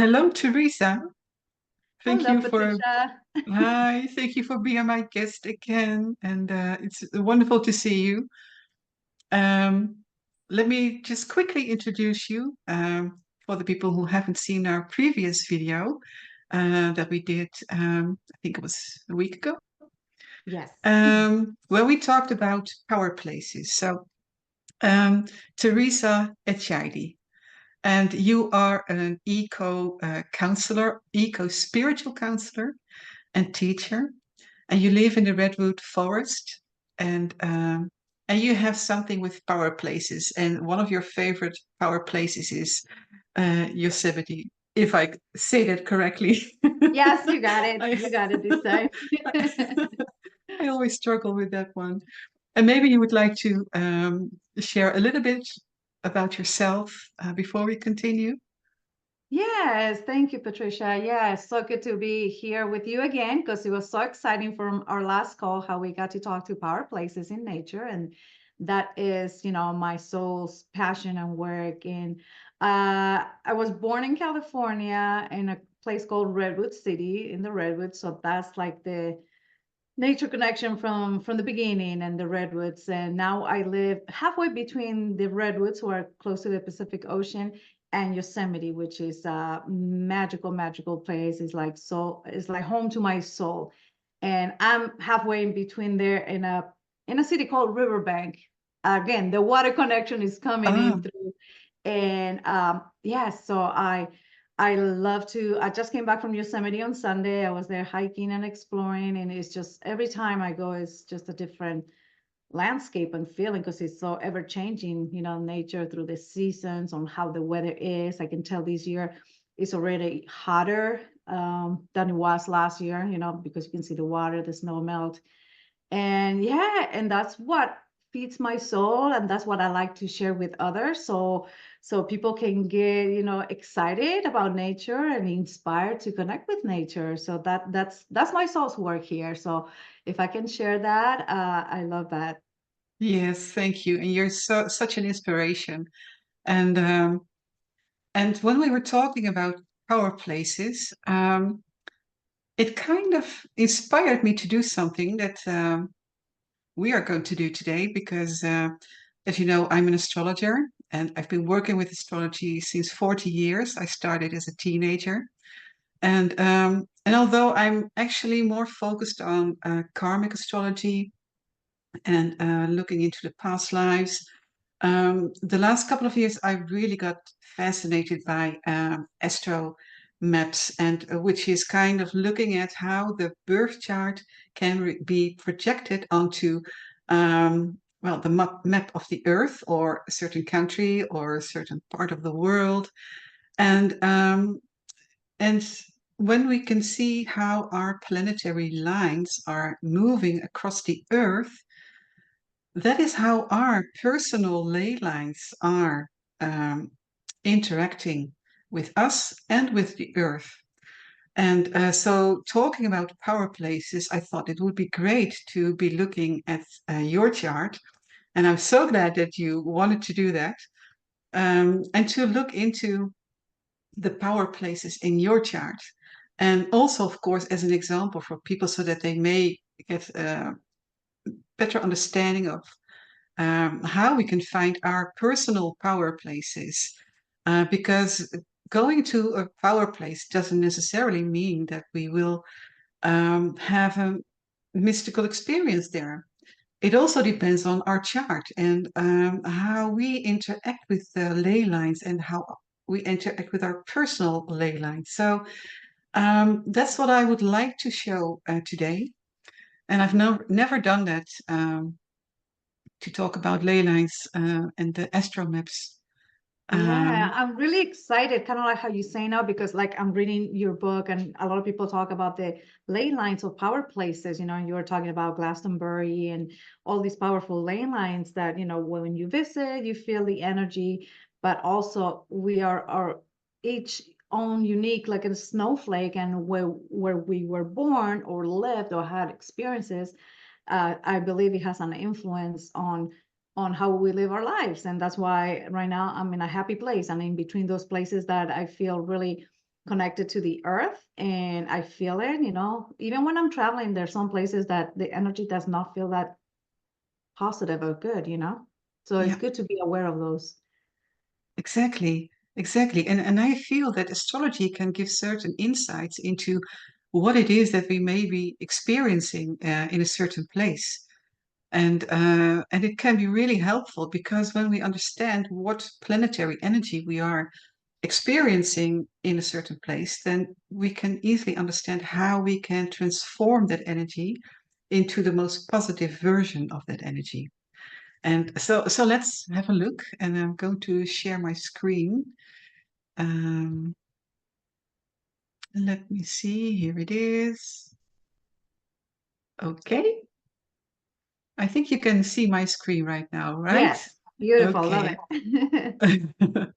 Hello, Teresa. Thank Hello, you for Patricia. Hi. Thank you for being my guest again, and it's wonderful to see you. Um, Let me just quickly introduce you for the people who haven't seen our previous video that we did. I think it was a week ago, Yes. where we talked about power places. So, um, Teresa Echaide. And you are an eco counselor, eco spiritual counselor and teacher, and you live in the redwood forest, and you have something with power places, and one of your favorite power places is Yosemite, if I say that correctly. Yes, you got it. I, You got it this time. I always struggle with that one. And maybe you would like to share a little bit about yourself before we continue. Yes, thank you, Patricia. Yeah, it's so good to be here with you again because it was so exciting from our last call how we got to talk to power places in nature. And that is, my soul's passion and work. And I was born in California in a place called Redwood City in the Redwoods. So that's like the nature connection from the beginning and the redwoods, and now I live halfway between the redwoods, who are close to the Pacific Ocean, and Yosemite, which is a magical place. It's like home to my soul, and I'm halfway in between there in a city called Riverbank. Again, the water connection is coming Ah, in through. And yes, so I love to. I just came back from Yosemite on Sunday. I was there hiking and exploring, and it's just every time I go, it's just a different landscape and feeling because it's so ever changing, nature through the seasons on how the weather is. I can tell this year it's already hotter than it was last year, because you can see the water, the snow melt. And yeah, and that's what feeds my soul, and that's what I like to share with others, so people can get excited about nature and inspired to connect with nature. So that's my soul's work here. So if I can share that, I love that. yes, thank you. And you're such an inspiration. And and when we were talking about power places, it kind of inspired me to do something that we are going to do today because, as you know, I'm an astrologer and I've been working with astrology since 40 years. I started as a teenager. And although I'm actually more focused on karmic astrology and looking into the past lives, the last couple of years, I really got fascinated by astro maps, and which is kind of looking at how the birth chart can be projected onto, well, the map of the Earth or a certain country or a certain part of the world, and and when we can see how our planetary lines are moving across the Earth, that is how our personal ley lines are um, interacting with us and with the earth. And so, talking about power places, I thought it would be great to be looking at your chart. And I'm so glad that you wanted to do that, and to look into the power places in your chart. And also, of course, as an example for people so that they may get a better understanding of how we can find our personal power places. Because going to a power place doesn't necessarily mean that we will have a mystical experience there. It also depends on our chart and how we interact with the ley lines and how we interact with our personal ley lines. So that's what I would like to show today. And I've never done that. To talk about ley lines and the astro maps. Yeah, Um, I'm really excited, kind of like how you say now, because like I'm reading your book, and a lot of people talk about the ley lines of power places, and you were talking about Glastonbury and all these powerful ley lines that, when you visit, you feel the energy, but also we are each own unique, like a snowflake, and where we were born or lived or had experiences, I believe it has an influence on how we live our lives. And that's why right now I'm in a happy place. And in between those places that I feel really connected to the earth, and I feel it, even when I'm traveling, there's some places that the energy does not feel that positive or good. So it's Yeah, good to be aware of those. exactly. Exactly. And I feel that astrology can give certain insights into what it is that we may be experiencing in a certain place. And it can be really helpful because when we understand what planetary energy we are experiencing in a certain place, then we can easily understand how we can transform that energy into the most positive version of that energy. And so let's have a look. And I'm going to share my screen. Um, Let me see. Here it is. Okay. I think you can see my screen right now, right? Yes, beautiful, love Okay. it.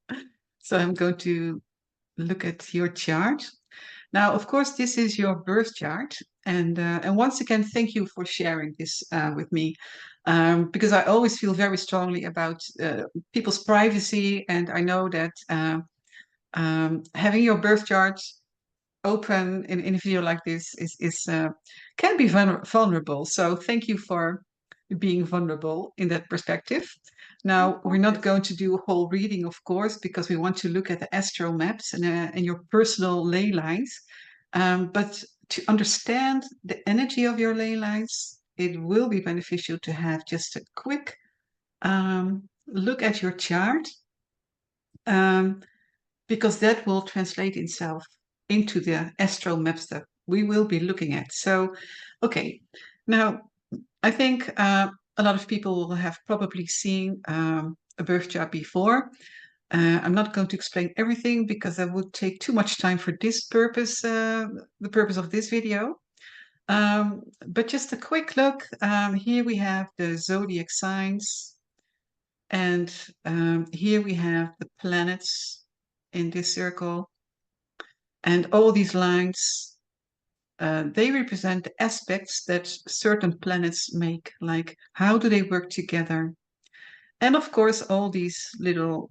So I'm going to look at your chart. Now, of course, this is your birth chart. And once again, thank you for sharing this with me, because I always feel very strongly about people's privacy. And I know that having your birth chart open in a video like this is can be vulnerable. So thank you for being vulnerable in that perspective. Of Now, we're not course. going to do a whole reading, of course, because we want to look at the astral maps and your personal ley lines. But to understand the energy of your ley lines, it will be beneficial to have just a quick look at your chart, um, because that will translate itself into the astral maps that we will be looking at. So, okay, now I think a lot of people will have probably seen a birth chart before. I'm not going to explain everything because that would take too much time for this purpose, the purpose of this video. But just a quick look. Here we have the zodiac signs, and here we have the planets in this circle, and all these lines. They represent the aspects that certain planets make, like how do they work together. And of course, all these little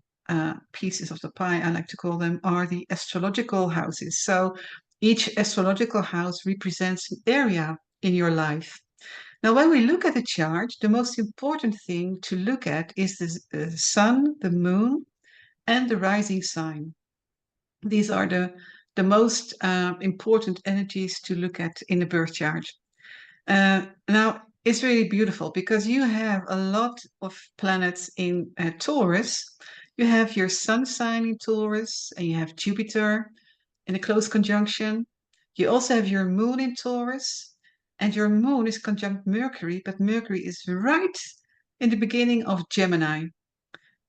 pieces of the pie, I like to call them, are the astrological houses. So each astrological house represents an area in your life. Now, when we look at a chart, the most important thing to look at is the sun, the moon, and the rising sign. These are the most important energies to look at in the birth chart. Now, it's really beautiful because you have a lot of planets in Taurus. You have your sun sign in Taurus, and you have Jupiter in a close conjunction. You also have your moon in Taurus, and your moon is conjunct Mercury, but Mercury is right in the beginning of Gemini,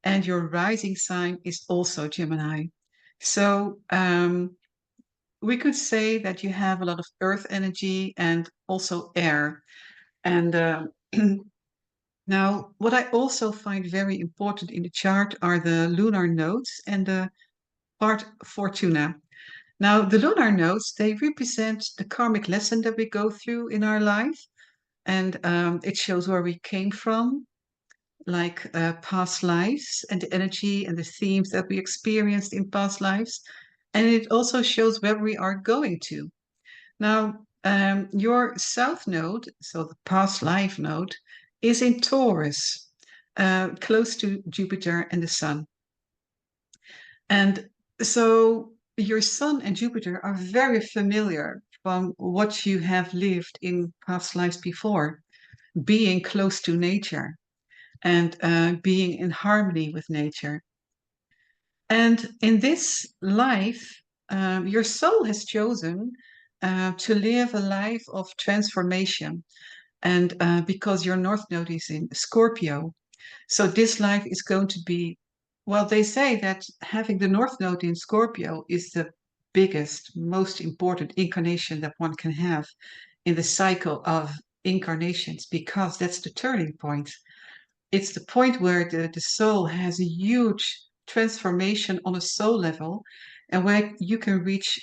and your rising sign is also Gemini. So, we could say that you have a lot of earth energy and also air. And now, what I also find very important in the chart are the lunar nodes and the part Fortuna. Now, the lunar nodes, they represent the karmic lesson that we go through in our life. And it shows where we came from, like past lives and the energy and the themes that we experienced in past lives. And it also shows where we are going to. Now, your south node, so the past life node, is in Taurus, close to Jupiter and the Sun. And so your Sun and Jupiter are very familiar from what you have lived in past lives before, being close to nature and being in harmony with nature. And in this life, your soul has chosen to live a life of transformation. And because your North Node is in Scorpio, so this life is going to be, well, they say that having the North Node in Scorpio is the biggest, most important incarnation that one can have in the cycle of incarnations, because that's the turning point. It's the point where the soul has a huge transformation on a soul level, and where you can reach,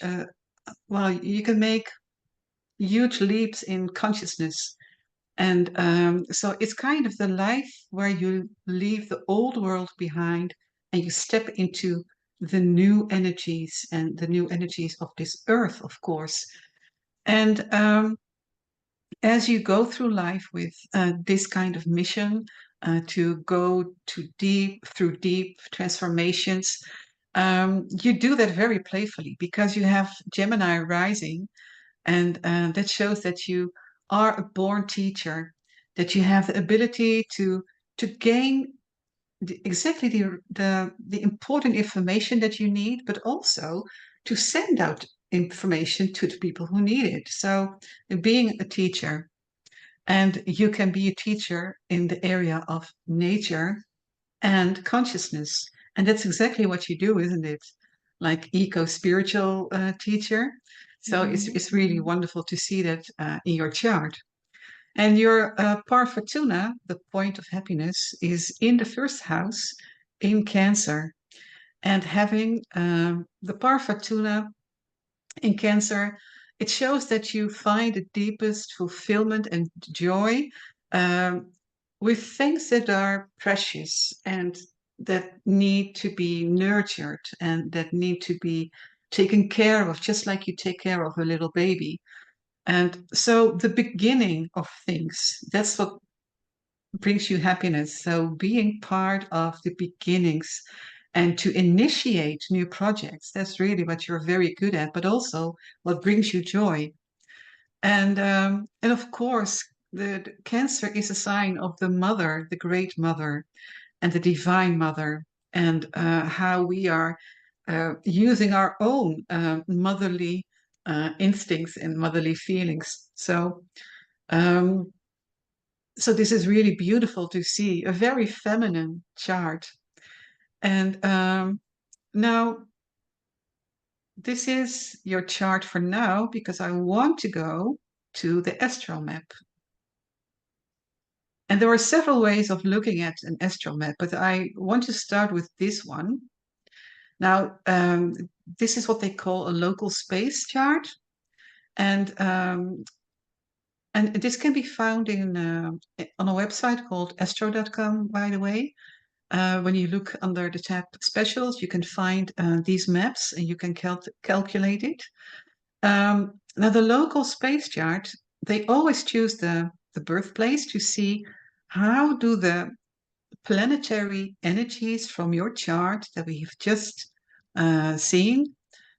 well, you can make huge leaps in consciousness. And so it's kind of the life where you leave the old world behind and you step into the new energies and the new energies of this earth, of course. And as you go through life with this kind of mission to go to deep through deep transformations, you do that very playfully because you have Gemini rising, and that shows that you are a born teacher, that you have the ability to gain exactly the important information that you need, but also to send out information to the people who need it. So being a teacher, and you can be a teacher in the area of nature and consciousness. And that's exactly what you do, isn't it? Like eco-spiritual teacher. So Mhm. it's really wonderful to see that in your chart. And your par fortuna, the point of happiness, is in the first house in Cancer. And having the par fortuna in Cancer, it shows that you find the deepest fulfillment and joy um, with things that are precious and that need to be nurtured and that need to be taken care of, just like you take care of a little baby. And so the beginning of things, that's what brings you happiness. So being part of the beginnings and to initiate new projects, that's really what you're very good at, but also what brings you joy. And of course, the Cancer is a sign of the mother, the great mother, and the divine mother, and how we are using our own motherly instincts and motherly feelings. Um, so this is really beautiful to see, a very feminine chart. And now this is your chart for now because I want to go to the astral map. And there are several ways of looking at an astral map, but I want to start with this one. Now, this is what they call a local space chart, and um, and this can be found in on a website called astro.com, by the way. When you look under the tab specials, you can find these maps and you can calculate it. Now, the local space chart, they always choose the birthplace to see how do the planetary energies from your chart that we have just seen,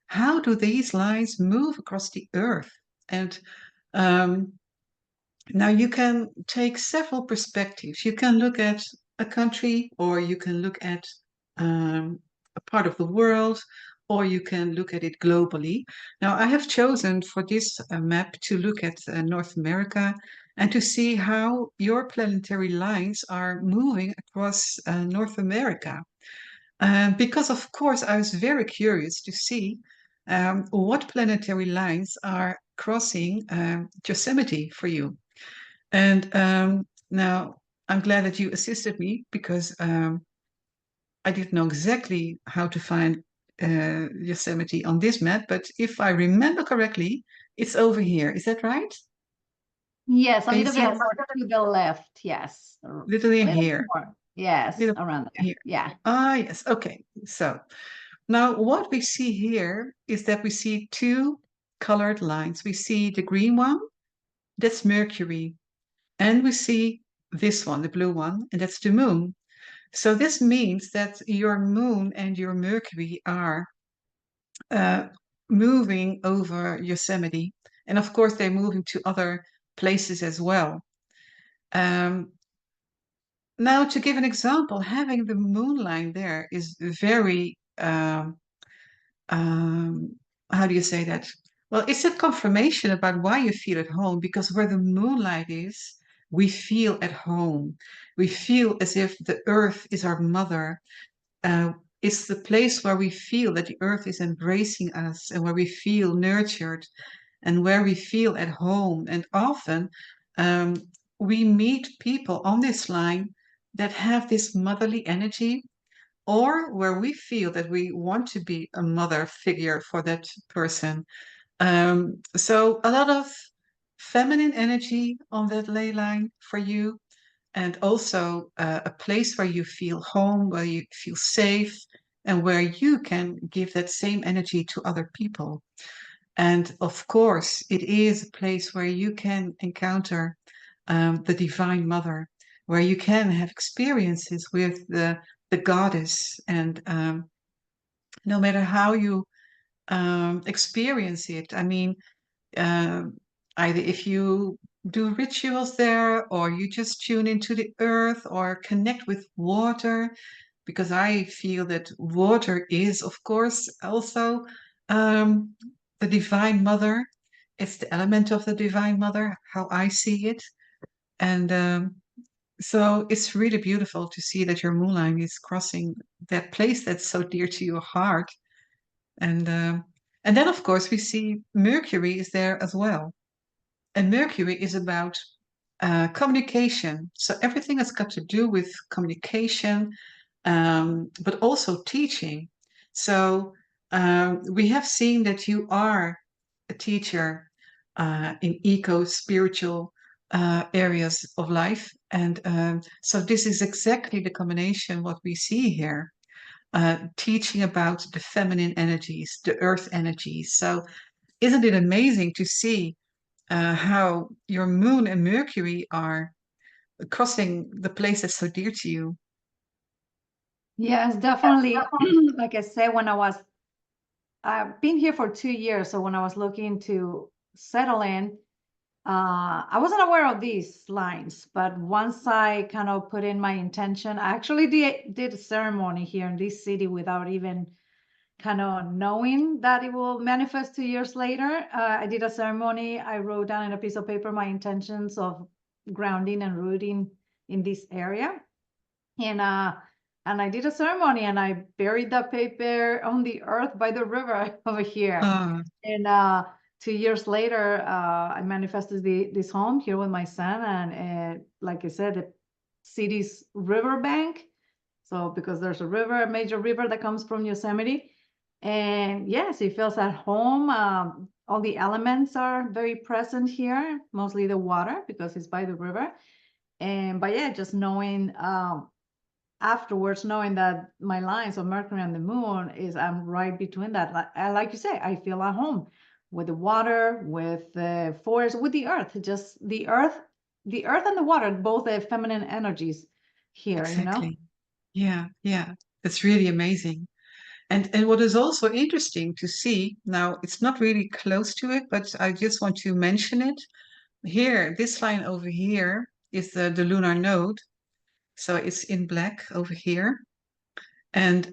how do these lines move across the earth? And um, now you can take several perspectives. You can look at a country, or you can look at a part of the world, or you can look at it globally. Now, I have chosen for this map to look at North America and to see how your planetary lines are moving across North America. Because, of course, I was very curious to see what planetary lines are crossing Yosemite for you. And now I'm glad that you assisted me because I didn't know exactly how to find Yosemite on this map, but if I remember correctly, it's over here. Is that right? Yes, a Can you little see bit it? more to the left. Yes, Literally little bit here. more. Yes, Little around there. here. Yeah. Ah, yes. Okay. So now what we see here is that we see two colored lines. We see the green one, that's Mercury, and we see this one, the blue one, and that's the moon. So this means that your moon and your Mercury are uh, moving over Yosemite. And of course, they're moving to other places as well. Um, Now, to give an example, having the moon line there is very, um, how do you say that? Well, it's a confirmation about why you feel at home, because where the moonlight is, we feel at home. We feel as if the earth is our mother. uh, it's the place where we feel that the earth is embracing us and where we feel nurtured and where we feel at home. And often um, we meet people on this line that have this motherly energy, or where we feel that we want to be a mother figure for that person. So a lot of feminine energy on that ley line for you, and also a place where you feel home, where you feel safe, and where you can give that same energy to other people. And of course, it is a place where you can encounter the Divine Mother, where you can have experiences with the goddess. And no matter how you experience it, I mean, um, either if you do rituals there, or you just tune into the earth, or connect with water, because I feel that water is, of course, also um, the Divine Mother. It's the element of the Divine Mother, how I see it. And so it's really beautiful to see that your moon line is crossing that place that's so dear to your heart. And and then, of course, we see Mercury is there as well. And Mercury is about communication. So everything has got to do with communication, but also teaching. So we have seen that you are a teacher in eco spiritual areas of life. And so this is exactly the combination what we see here. Teaching about the feminine energies, the earth energies. So, isn't it amazing to see how your moon and Mercury are crossing the place that's so dear to you? Yes, definitely. Like I said, I've been here for 2 years. So when I was looking to settle in, I wasn't aware of these lines, but once I kind of put in my intention, I actually did a ceremony here in this city without even kind of knowing that it will manifest 2 years later. I did a ceremony. I wrote down in a piece of paper my intentions of grounding and rooting in this area. And I did a ceremony and I buried that paper on the earth by the river over here. Ah, And 2 years later, I manifested this home here with my son. And like I said, the city's riverbank. So because there's a river, a major river that comes from Yosemite. And yes, it feels at home. All the elements are very present here, mostly the water because it's by the river. And but yeah, just knowing afterwards, knowing that my lines of Mercury and the moon is I'm right between that. Like you say, I feel at home with the water, with the forest, with the earth. Just the earth and the water, both the feminine energies here. exactly. Yeah, yeah. That's really amazing. And what is also interesting to see, now it's not really close to it, but I just want to mention it. Here, this line over here is the lunar node. So it's in black over here. And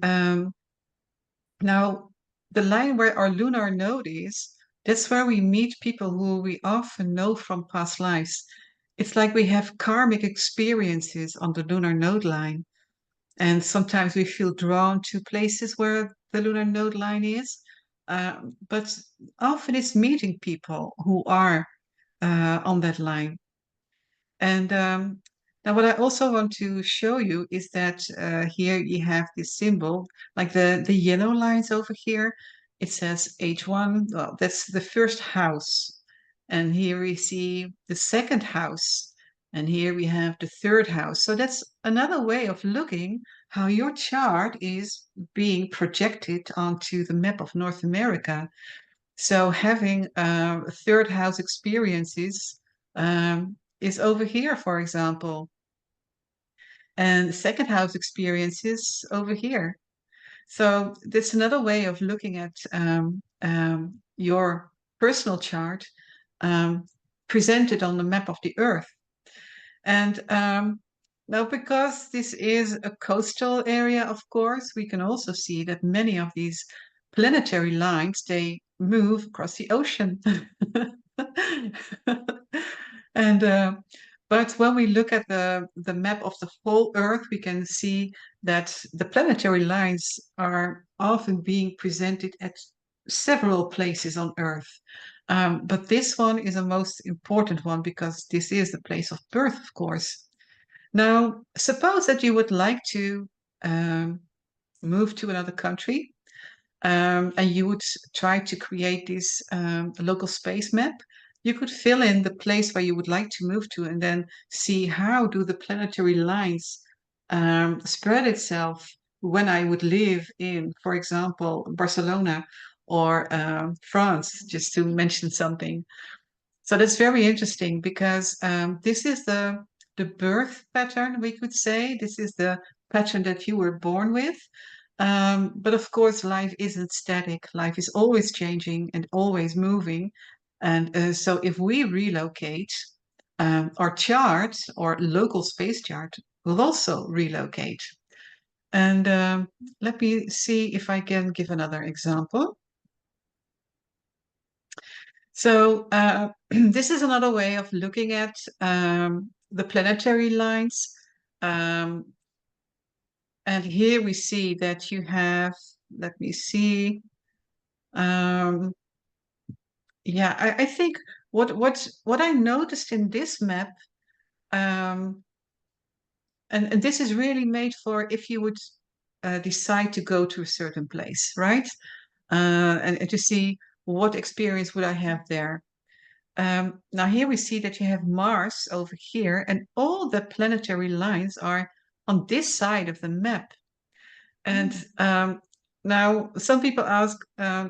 now the line where our lunar node is, that's where we meet people who we often know from past lives. It's like we have karmic experiences on the lunar node line. And sometimes we feel drawn to places where the lunar node line is. But often it's meeting people who are on that line. And now, what I also want to show you is that here you have this symbol, like the yellow lines over here. It says H1. Well, that's the first house. And here we see the second house. And here we have the third house. So that's another way of looking how your chart is being projected onto the map of North America. So having third house experiences is over here, for example, and second house experiences over here. So that's another way of looking at your personal chart presented on the map of the Earth. And now, because this is a coastal area, of course, we can also see that many of these planetary lines, they move across the ocean. And but when we look at the map of the whole Earth, we can see that the planetary lines are often being presented at several places on Earth. But this one is a most important one because this is the place of birth, of course. Now, suppose that you would like to um, move to another country, and you would try to create this local space map. You could fill in the place where you would like to move to, and then see how do the planetary lines spread itself when I would live in, for example, Barcelona or France, just to mention something. So that's very interesting because this is the birth pattern, we could say. This is the pattern that you were born with. But of course, life isn't static. Life is always changing and always moving. And so if we relocate, our chart or local space chart will also relocate. And let me see if I can give another example. So this is another way of looking at the planetary lines. Um, and here we see that you have, let me see. Um, yeah, I think what I noticed in this map, um, and this is really made for if you would decide to go to a certain place, right? And to see what experience would I have there. Now here we see that you have Mars over here, and all the planetary lines are on this side of the map. And Mm. now some people ask,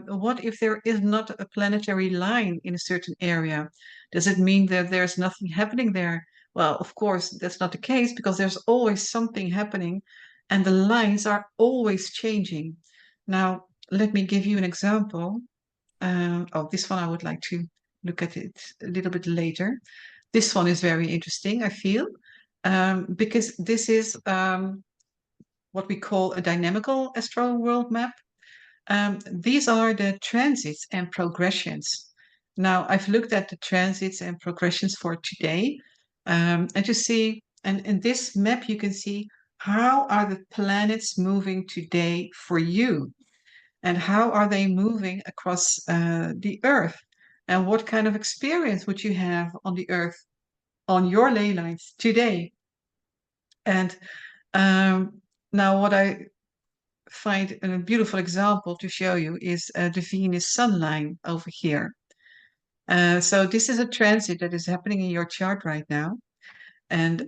what if there is not a planetary line in a certain area? Does it mean that there's nothing happening there? Well, of course, that's not the case because there's always something happening, and the lines are always changing. Now, let me give you an example. Oh, this one I would like to look at it a little bit later. This one is very interesting, I feel, because this is what we call a dynamical astro world map. These are the transits and progressions. Now, I've looked at the transits and progressions for today, and you see, and in this map, you can see how are the planets moving today for you, and how are they moving across the Earth, and what kind of experience would you have on the Earth on your ley lines today? And now, what I find a beautiful example to show you is the Venus Sun line over here. So this is a transit that is happening in your chart right now. And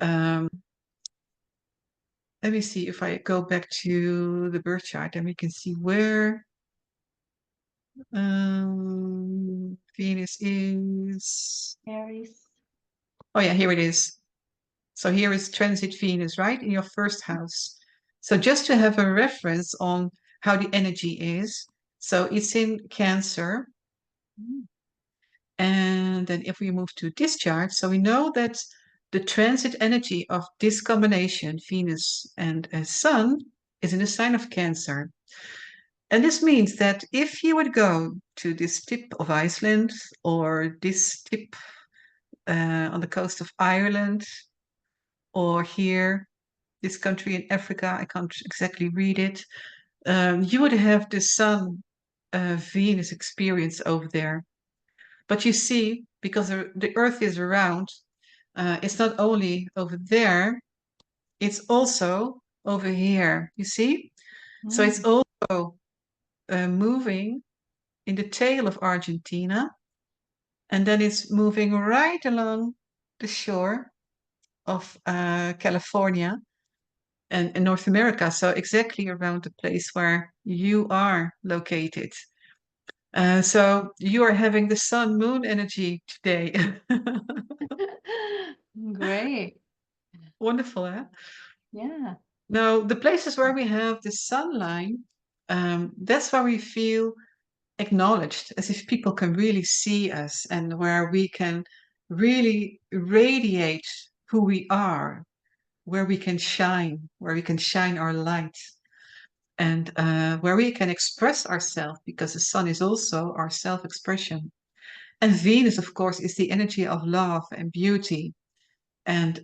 let me see if I go back to the birth chart, and we can see where Venus is. Aries. Oh yeah, here it is. So here is transit Venus, right, in your first house. So just to have a reference on how the energy is. So it's in Cancer. Mm. And then if we move to this chart, so we know that the transit energy of this combination, Venus and Sun, is in the sign of Cancer. And this means that if you would go to this tip of Iceland or this tip on the coast of Ireland or here, this country in Africa, I can't exactly read it, you would have the Sun Venus experience over there. But you see, because the Earth is round, it's not only over there, it's also over here. You see? So it's Mm. also moving in the tail of Argentina, and then it's moving right along the shore of California and in North America. So exactly around the place where you are located. So you are having the sun moon energy today. Great. Wonderful, eh? Yeah. Now, the places where we have the sun line, that's where we feel acknowledged, as if people can really see us and where we can really radiate who we are, where we can shine our light, and where we can express ourselves, because the sun is also our self expression. And Venus, of course, is the energy of love and beauty and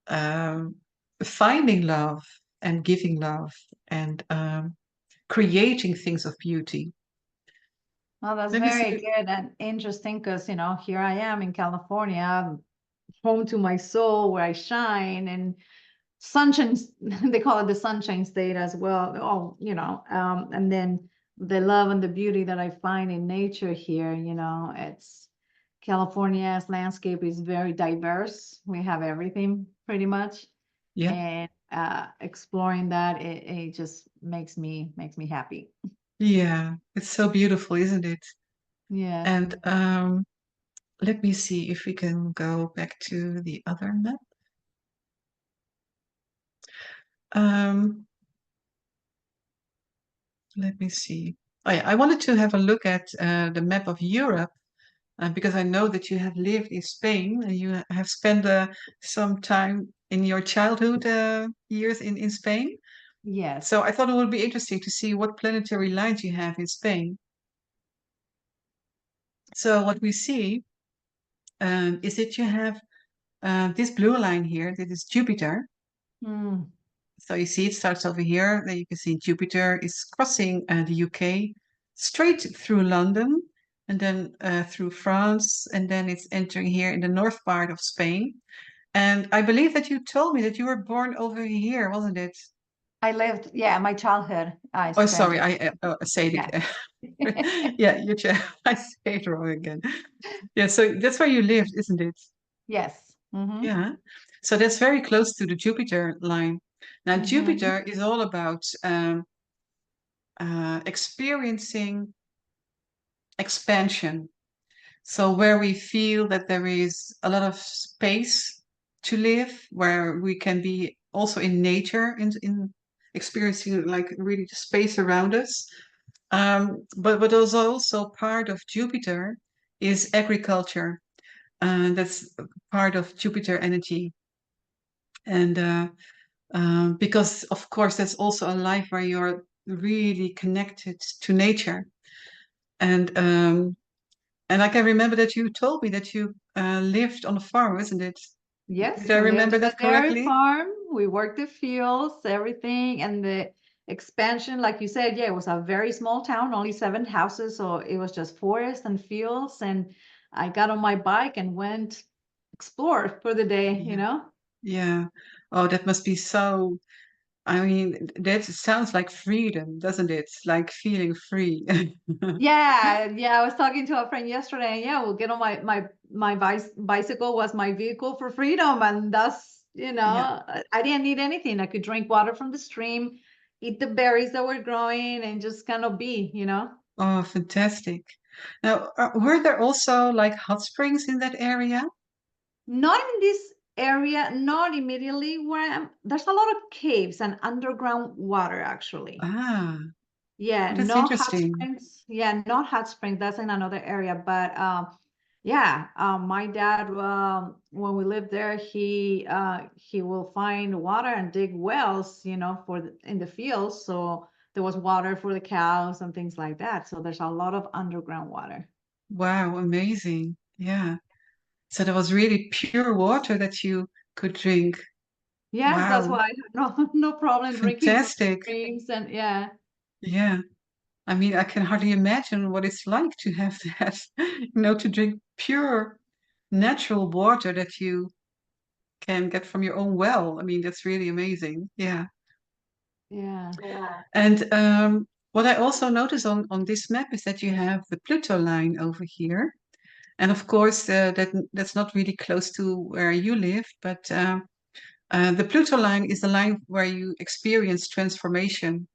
um, finding love and giving love and creating things of beauty. Well, that's Let me very see. good and interesting because, here I am in California, home to my soul where I shine and sunshine, they call it the sunshine state as well. Oh, and then the love and the beauty that I find in nature here, it's California's landscape is very diverse. We have everything pretty much. Yeah. and exploring that, it just makes me happy. Yeah. It's so beautiful, isn't it? Yes. And let me see if we can go back to the other map. Um, let me see. Oh, yeah, I wanted to have a look at the map of Europe because I know that you have lived in Spain and you have spent some time in your childhood years in Spain. Yes. So I thought it would be interesting to see what planetary lines you have in Spain. So what we see is that you have this blue line here, that is Jupiter. Mm. So you see it starts over here. Then you can see Jupiter is crossing the UK straight through London and then through France. And then it's entering here in the north part of Spain. And I believe that you told me that you were born over here, wasn't it? I lived, yeah, my childhood I Oh, spent sorry, in, I say it yeah. again. Yeah, I say it wrong again. Yeah, so that's where you lived, isn't it? Yes. Mm-hmm. Yeah. So that's very close to the Jupiter line. Now, Mm-hmm. Jupiter is all about experiencing expansion. So, where we feel that there is a lot of space to live, where we can be also in nature, in experiencing like really the space around us. But what is also part of Jupiter is agriculture. That's part of Jupiter energy. And because, of course, that's also a life where you're really connected to nature. And I can remember that you told me that you lived on a farm, isn't it? Did Yes, I we lived remember in a that dairy correctly? farm. We worked the fields, everything, and the expansion, like you said, yeah, it was a very small town, only 7 houses, so it was just forest and fields. And I got on my bike and went explore for the day, you Yeah. know? Yeah. Oh, that must be so. I mean, that sounds like freedom, doesn't it? Like feeling free. Yeah, yeah. I was talking to a friend yesterday, and yeah, we'll get on my bicycle was my vehicle for freedom, and that's Yeah. I didn't need anything. I could drink water from the stream, eat the berries that were growing, and just kind of be. Oh, fantastic. Now, were there also like hot springs in that area? Not in this area, not immediately where I am. There's a lot of caves and underground water, actually. Ah, Yeah, that's no hot interesting. springs. Yeah, not hot springs. That's in another area. But yeah, my dad, when we lived there, he will find water and dig wells, in the fields. So there was water for the cows and things like that. So there's a lot of underground water. Wow, amazing. Yeah. So there was really pure water that you could drink. Yes, that's Wow, why I have no problem drinking from the fantastic. streams. And yeah, Yeah. I mean, I can hardly imagine what it's like to have that, to drink pure natural water that you can get from your own well. I mean, that's really amazing. Yeah. yeah. Yeah. And what I also notice on this map is that you have the Pluto line over here. And of course, that's not really close to where you live, but the Pluto line is the line where you experience transformation.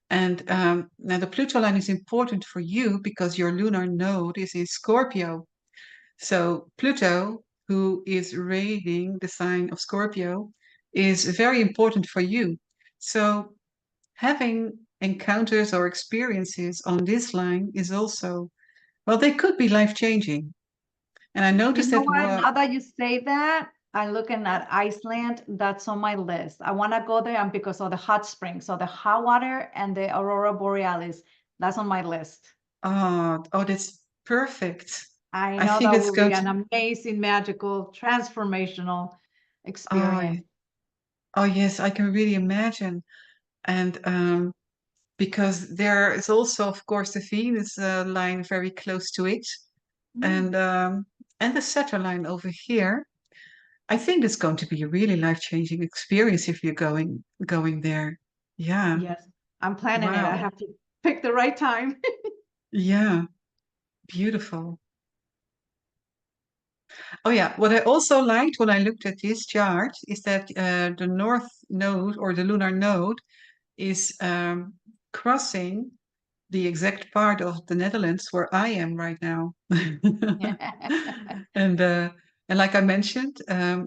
And now the Pluto line is important for you because your lunar node is in Scorpio. So Pluto, who is reading the sign of Scorpio, is very important for you. So having encounters or experiences on this line is also, well, they could be life changing. And I You noticed know that what? what, Now that you say that, I'm looking at Iceland. That's on my list. I want to go there and because of the hot springs, so the hot water and the aurora borealis. That's on my list. that's perfect. I I know think that it's will be going an to, amazing, magical, transformational oh, experience. oh yes, I can really imagine. And because there is also, of course, the Venus line very close to it, Mm. and um, and the Saturn line over here. I think it's going to be a really life-changing experience if you're going there. Yeah. Yes, I'm planning it. I Wow. have to pick the right time. Yeah. Beautiful. Oh yeah, what I also liked when I looked at this chart is that the north node or the lunar node is crossing the exact part of the Netherlands where I am right now. And and like I mentioned,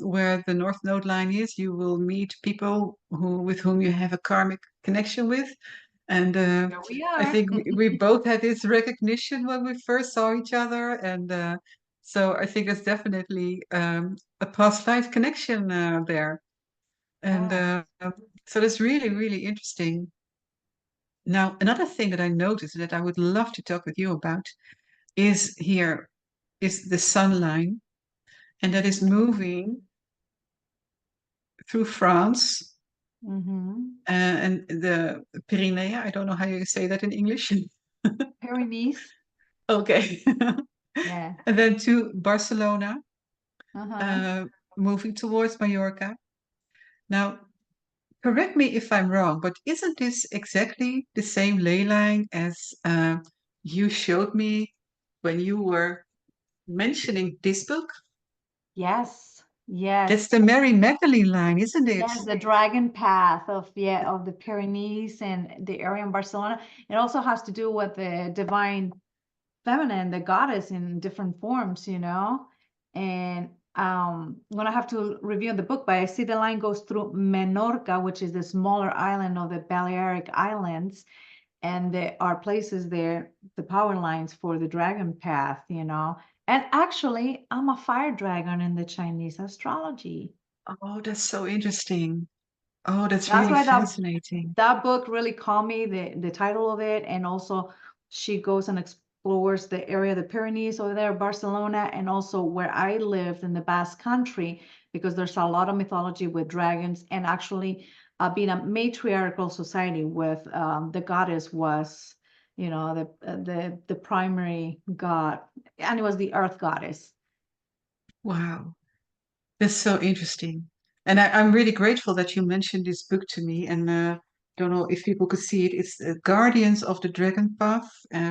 where the North Node line is, you will meet people who with whom you have a karmic connection with. And Here we I are. think we both had this recognition when we first saw each other, and so I think it's definitely a past life connection there. And Yes. so that's really, really interesting. Now, another thing that I noticed that I would love to talk with you about is here is the sun line, and that is moving through France Mm-hmm. and the Pyrenees. I don't know how you say that in English. Pyrenees. Okay. Yeah. And then to Barcelona, Uh-huh. uh, moving towards Mallorca. Now, correct me if I'm wrong, but isn't this exactly the same ley line as you showed me when you were mentioning this book? Yes. That's Yes. the Mary Magdalene line, isn't it? Yes, the dragon path of, yeah, of the Pyrenees and the area in Barcelona. It also has to do with the divine feminine, the goddess in different forms, you know. And I'm gonna have to review the book, but I see the line goes through Menorca, which is the smaller island of the Balearic Islands, and there are places there, the power lines for the dragon path, you know. And actually, I'm a fire dragon in the Chinese astrology. Oh, that's so interesting. Oh, that's That's really why that fascinating. that book really caught me, the title of it, and also she goes and explores the area of the Pyrenees over there, Barcelona, and also where I lived in the Basque Country, because there's a lot of mythology with dragons, and actually being a matriarchal society with the goddess was, you know, the primary god, and it was the earth goddess. Wow. That's so interesting. And I'm really grateful that you mentioned this book to me. And don't know if people could see it. It's Guardians of the Dragon Path,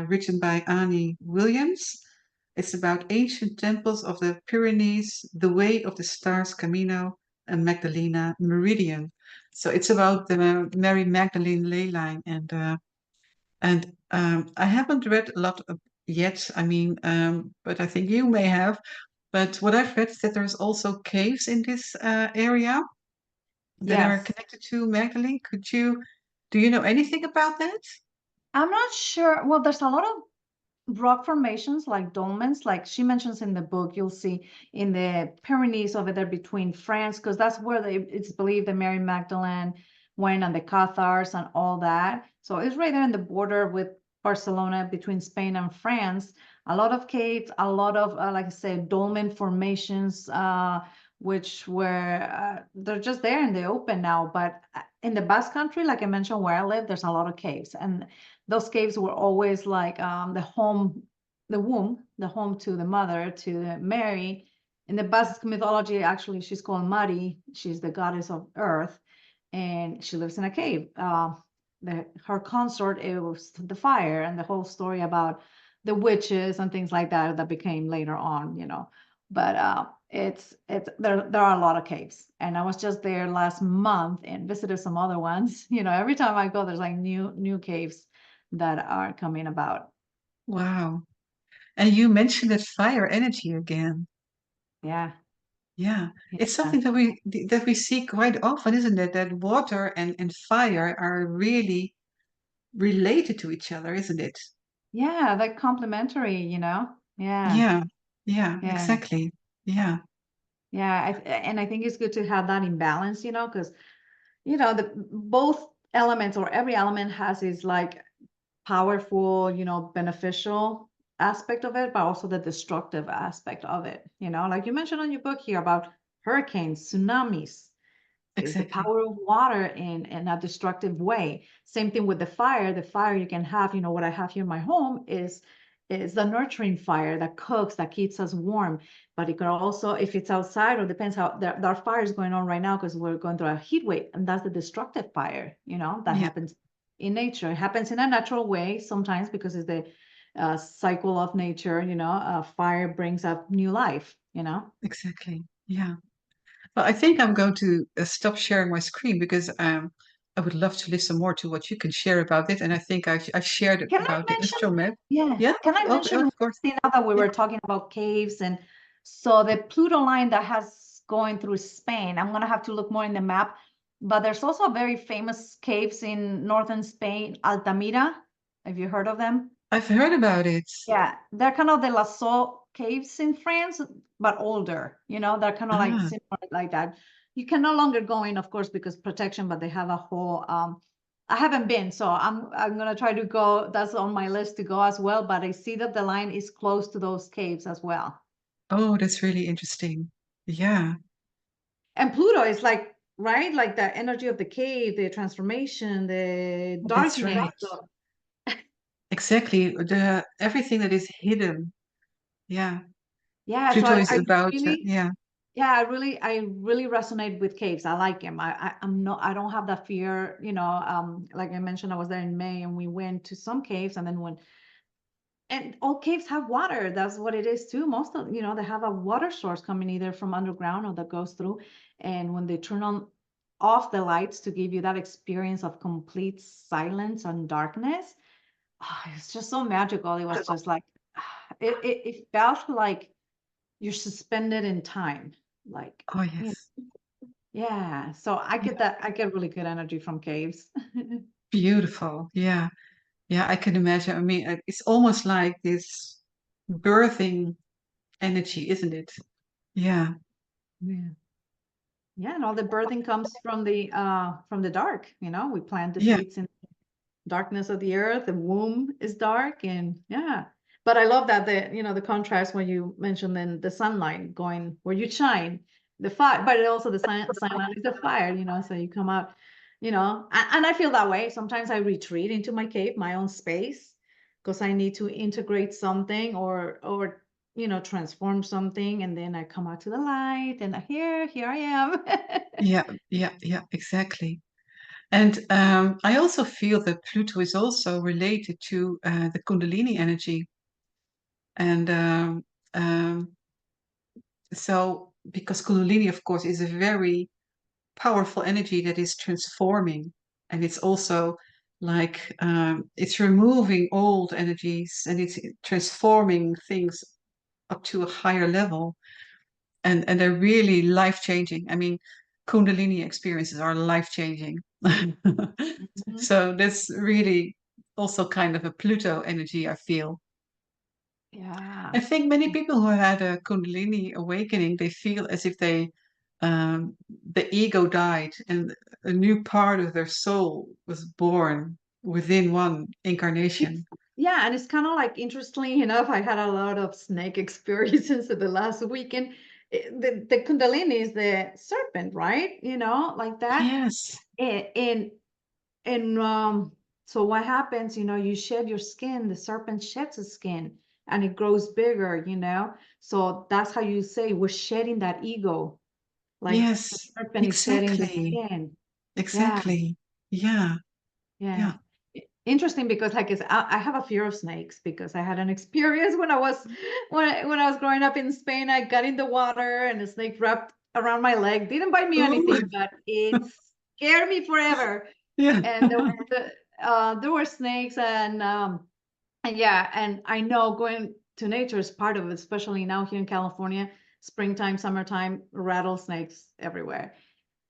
written by Annie Williams. It's about ancient temples of the Pyrenees, the Way of the Stars Camino, and Magdalena Meridian. So it's about the Mary Magdalene ley line. And I haven't read a lot yet. I mean, but I think you may have. But what I've read is that there's also caves in this area that are Yes. connected to Magdalene. Do you know anything about that? I'm not sure. Well, there's a lot of rock formations like dolmens, like she mentions in the book, you'll see in the Pyrenees over there between France, because that's where it's believed that Mary Magdalene went and the Cathars and all that. So it's right there in the border with Barcelona between Spain and France. A lot of caves, a lot of, like I said, dolmen formations, which were, they're just there in the open now. But in the Basque Country, like I mentioned, where I live, there's a lot of caves. And those caves were always like the home, the womb, the home to the mother, to the Mary. In the Basque mythology, actually, she's called Mari. She's the goddess of earth, and she lives in a cave. Her consort, it was the fire, and the whole story about the witches and things like that that became later on, you know. But it's there are a lot of caves, and I was just there last month and visited some other ones. You know, every time I go, there's like new caves that are coming about. Wow. And you mentioned that fire energy again. Yeah, Yeah. It's yeah, something that we see quite often, isn't it? That water and fire are really related to each other, isn't it? yeah. They're complementary, you know. Yeah, Yeah. Yeah, yeah, exactly. Yeah. yeah. And I think it's good to have that in balance, you know, because you know the both elements or every element has its like powerful, you know, beneficial aspect of it, but also the destructive aspect of it. You know, like you mentioned on your book here about hurricanes, tsunamis, is the Exactly. power of water in a destructive way. Same thing with the fire. The fire you can have, you know, what I have here in my home is the nurturing fire that cooks, that keeps us warm. But it can also, if it's outside, or depends how there are fires going on right now because we're going through a heat wave, and that's the destructive fire, you know, that Yeah. happens in nature. It happens in a natural way sometimes because it's the cycle of nature, you know, fire brings up new life, you know. Exactly. Yeah. Well, I think I'm going to stop sharing my screen because I would love to listen more to what you can share about it. And I think I've shared it Can I about the mention, astromap. yeah, Yeah. can I Oh, mention one of course. thing now that we Yeah. were talking about caves? And so the Pluto line that has going through Spain, I'm gonna have to look more in the map, but there's also very famous caves in northern Spain, Altamira. Have you heard of them? I've heard about it. Yeah, they're kind of the Lascaux caves in France, but older, they're kind of like Ah, similar like that. You can no longer go in, of course, because protection, but they have a whole I haven't been, so I'm gonna try to go. That's on my list to go as well, but I see that the line is close to those caves as well. oh, that's really interesting. Yeah, And Pluto is like, right, like the energy of the cave, the transformation, the that's darkness. right. So Exactly. The everything that is hidden. Yeah. yeah, so Pluto I, is I about, really yeah. Yeah, I really resonate with caves. I like them. I don't have that fear, like I mentioned, I was there in May and we went to some caves and then and all caves have water. That's what it is too. Most of, they have a water source coming either from underground or that goes through. And when they turn on off the lights to give you that experience of complete silence and darkness, it's just so magical. It was just like it felt like you're suspended in time. Like, Oh, you yes. yeah, so Yeah. I get really good energy from caves. Beautiful. Yeah. Yeah, I can imagine. I mean, it's almost like this birthing energy, isn't it? Yeah. Yeah. Yeah, and all the birthing comes from the dark, we plant the Yeah. seeds in darkness of the earth, the womb is dark and yeah. But I love that the contrast when you mentioned then the sunlight going where you shine, the fire, but also the sunlight is the fire, so you come out, and I feel that way. Sometimes I retreat into my cave, my own space, because I need to integrate something or transform something, and then I come out to the light and here I am. Yeah. Yeah. Yeah. Exactly. And I also feel that Pluto is also related to the Kundalini energy. And so, because Kundalini, of course, is a very powerful energy that is transforming. And it's also like it's removing old energies and it's transforming things up to a higher level. And they're really life changing. I mean, Kundalini experiences are life changing. Mhm. So that's really also kind of a Pluto energy, I feel. Yeah. I think many people who had a Kundalini awakening, they feel as if the ego died and a new part of their soul was born within one It's incarnation. yeah, and it's kind of like interestingly enough, I had a lot of snake experiences the last weekend. The Kundalini is the serpent, right? Like that. Yes, And so what happens, you shed your skin, the serpent sheds his skin and it grows bigger, So that's how you say we're shedding that ego, like the yes, serpent is shedding the exactly, skin. Yeah. exactly. Yeah, Yeah. yeah. Interesting because like I have a fear of snakes because I had an experience when I was growing up in Spain. I got in the water and a snake wrapped around my leg. Didn't bite me or Ooh, anything, but it scared me forever. yeah. And there were snakes and yeah, and I know going to nature is part of it, especially now here in California, springtime, summertime, rattlesnakes everywhere.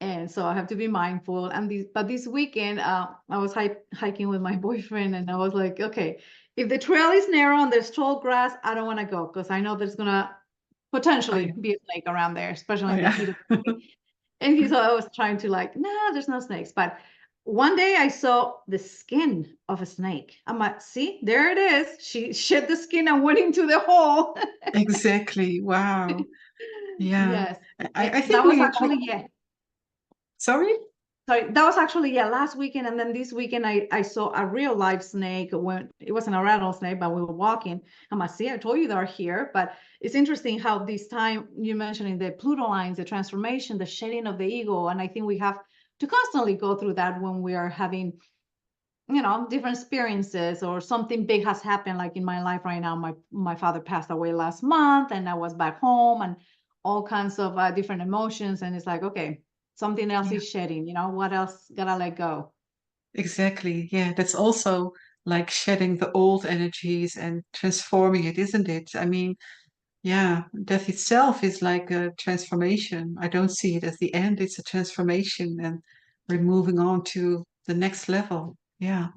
And so I have to be mindful. But this weekend, I was hiking with my boyfriend, and I was like, okay, if the trail is narrow and there's tall grass, I don't want to go because I know there's gonna Oh potentially yeah, be a snake around there, especially oh in the yeah. heat of the day. And he's always trying to like, no, there's no snakes. But one day I saw the skin of a snake. I'm like, see, there it is. She shed the skin and went into the hole. Exactly. Wow. Yeah. Yes, I think that was we actually yeah. sorry? Sorry, that was actually yeah last weekend, and then this weekend I saw a real live snake. When it wasn't a rattlesnake, but we were walking. I'm like, see, I told you they're here. But it's interesting how this time you mentioning the Pluto lines, the transformation, the shedding of the ego, and I think we have to constantly go through that when we are having different experiences or something big has happened. Like in my life right now, my father passed away last month, and I was back home, and all kinds of different emotions, and it's like, okay, something else Yeah, is shedding, what else gotta let go? exactly. Yeah, that's also like shedding the old energies and transforming it, isn't it? I mean, yeah, death itself is like a transformation. I don't see it as the end, it's a transformation, and we're moving on to the next level. Yeah,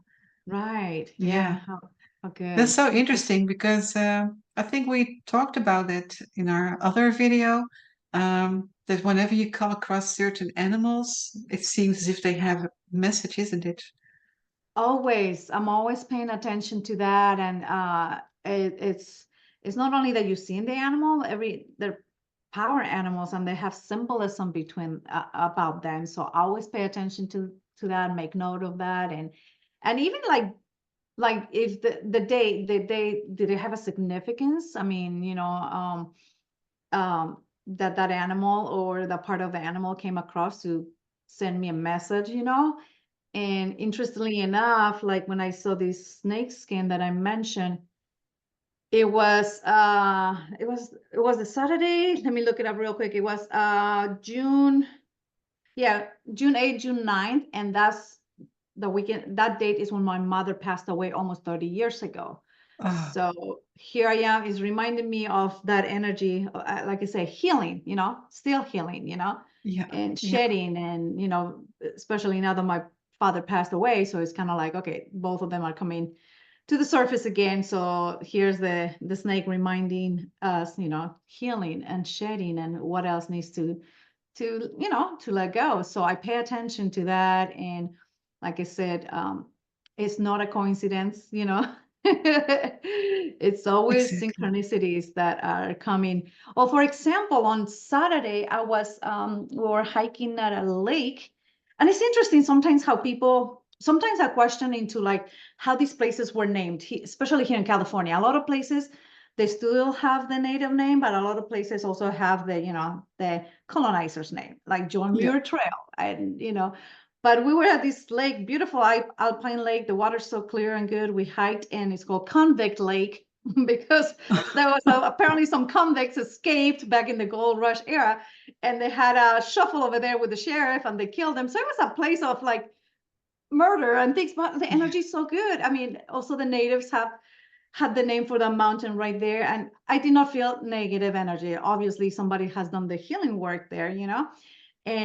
Right. yeah. Yeah. How That's good. so Okay. interesting because I think we talked about it in our other video. That whenever you come across certain animals, it seems as if they have a message, isn't it? Always. I'm always paying attention to that. And it's not only that you see in the animal, they're power animals and they have symbolism between about them. So I always pay attention to that, make note of that. And even like if the day did it have a significance? I mean, that animal or the part of the animal came across to send me a message, and interestingly enough, like when I saw this snake skin that I mentioned, it was a Saturday. Let me look it up real quick. It was June, yeah, June 8th, June 9th, and that's the weekend. That date is when my mother passed away almost 30 years ago. Ah, So here I am, is reminding me of that energy, like I say, healing, still healing, yeah, and yeah, shedding. And, especially now that my father passed away. So it's kind of like, okay, both of them are coming to the surface again. So here's the snake reminding us, healing and shedding and what else needs to let go. So I pay attention to that. And like I said, it's not a coincidence, it's always exactly. synchronicities that are coming. Or for example, on Saturday, we were hiking at a lake. And it's interesting sometimes how people sometimes are questioning to like how these places were named, especially here in California. A lot of places they still have the native name, but a lot of places also have the colonizer's name, like John Yeah, Muir Trail. And, but we were at this lake, beautiful alpine lake. The water's so clear and good. We hiked, and it's called Convict Lake because there was apparently some convicts escaped back in the gold rush era, and they had a shuffle over there with the sheriff, and they killed them. So it was a place of like murder and things, but the yeah, energy is so good. I mean, also the natives have had the name for the mountain right there, and I did not feel negative energy. Obviously, somebody has done the healing work there, and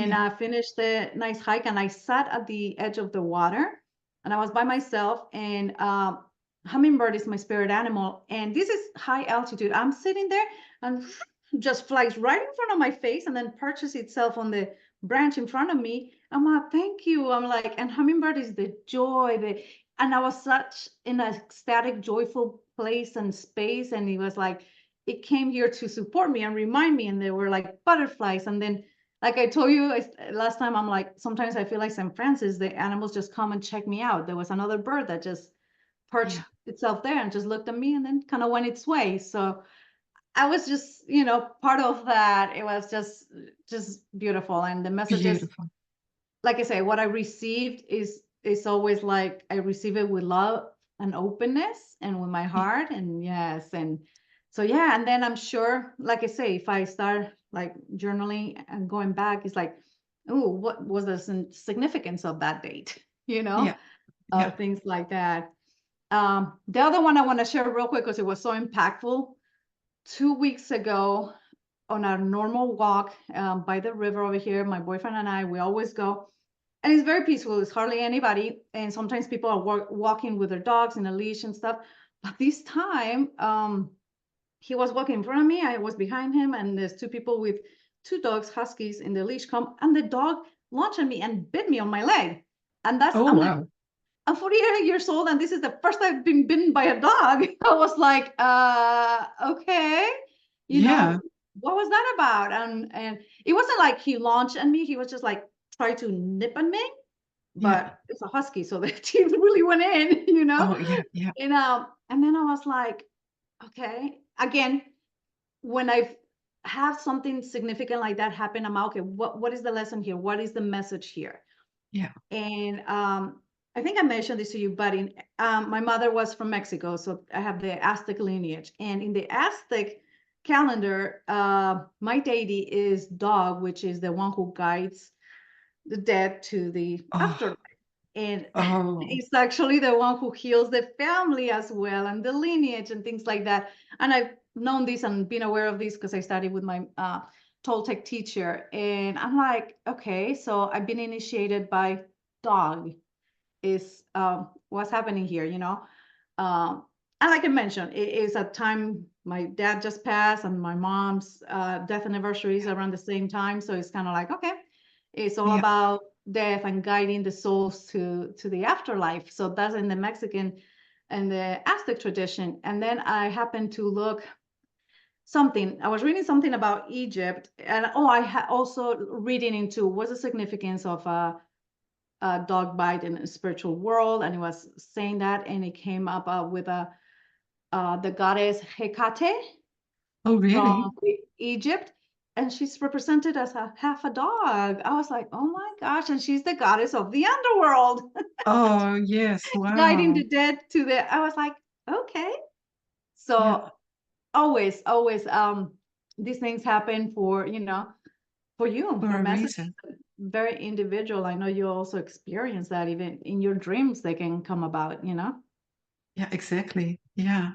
yeah, I finished the nice hike, and I sat at the edge of the water, and I was by myself. And hummingbird is my spirit animal, and this is high altitude. I'm sitting there, and just flies right in front of my face, and then perches itself on the branch in front of me. I'm like, thank you. I'm like, and hummingbird is the joy, and I was such in a ecstatic, joyful place and space. And it was like, it came here to support me and remind me. And they were like butterflies. And then, like I told you last time, I'm like, sometimes I feel like St. Francis, the animals just come and check me out. There was another bird that just perched yeah, itself there and just looked at me and then kind of went its way. So I was just, part of that. It was just beautiful. And the messages, beautiful. like I say, what I received is always like I receive it with love and openness and with my Yeah, heart. And yes, and so yeah. And then I'm sure, like I say, if I start like journaling and going back, it's like, oh, what was the significance of that date? yeah, Or yeah, things like that. The other one I want to share real quick because it was so impactful. 2 weeks ago, on our normal walk by the river over here, my boyfriend and I, we always go, and it's very peaceful. There's hardly anybody, and sometimes people are walking with their dogs in a leash and stuff. But this time, he was walking in front of me, I was behind him, and there's two people with two dogs, huskies, in the leash come, and the dog launched at me and bit me on my leg. And oh I'm like, wow, I'm 48 years old, and this is the first I've been bitten by a dog. I was like, okay, you yeah, know, what was that about? And it wasn't like he launched at me. He was just like trying to nip at me, yeah, but it's a husky, so the teeth really went in, oh yeah, yeah, and then I was like, okay, again, when I have something significant like that happen, I'm like, okay, what is the lesson here? What is the message here? yeah, And I think I mentioned this to you, but my mother was from Mexico, so I have the Aztec lineage. And in the Aztec calendar, my deity is dog, which is the one who guides the dead to the Oh, afterlife. And oh, it's actually the one who heals the family as well and the lineage and things like that. And I've known this and been aware of this because I studied with my Toltec teacher. And I'm like, okay, so I've been initiated by dog is what's happening here, you know? Um, and like I mentioned, it is a time my dad just passed and my mom's death anniversary is yeah, around the same time. So it's kind of like, okay, it's all yeah. about death and guiding the souls to the afterlife. So that's in the Mexican and the Aztec tradition. And then I happened to look something. I was reading something about Egypt, and I had also reading into what's the significance of dog bite in a spiritual world, and it was saying that, and it came up with the goddess Hecate Oh, from really? Egypt, and she's represented as a half a dog. I was like, oh my gosh, and she's the goddess of the underworld, Oh, yes. guiding the Wow. dead to the. I was like, okay, Yeah, so always, these things happen for for you for for a messages reason. very individual. I know you also experience that even in your dreams they can come about. Yeah, exactly. Yeah.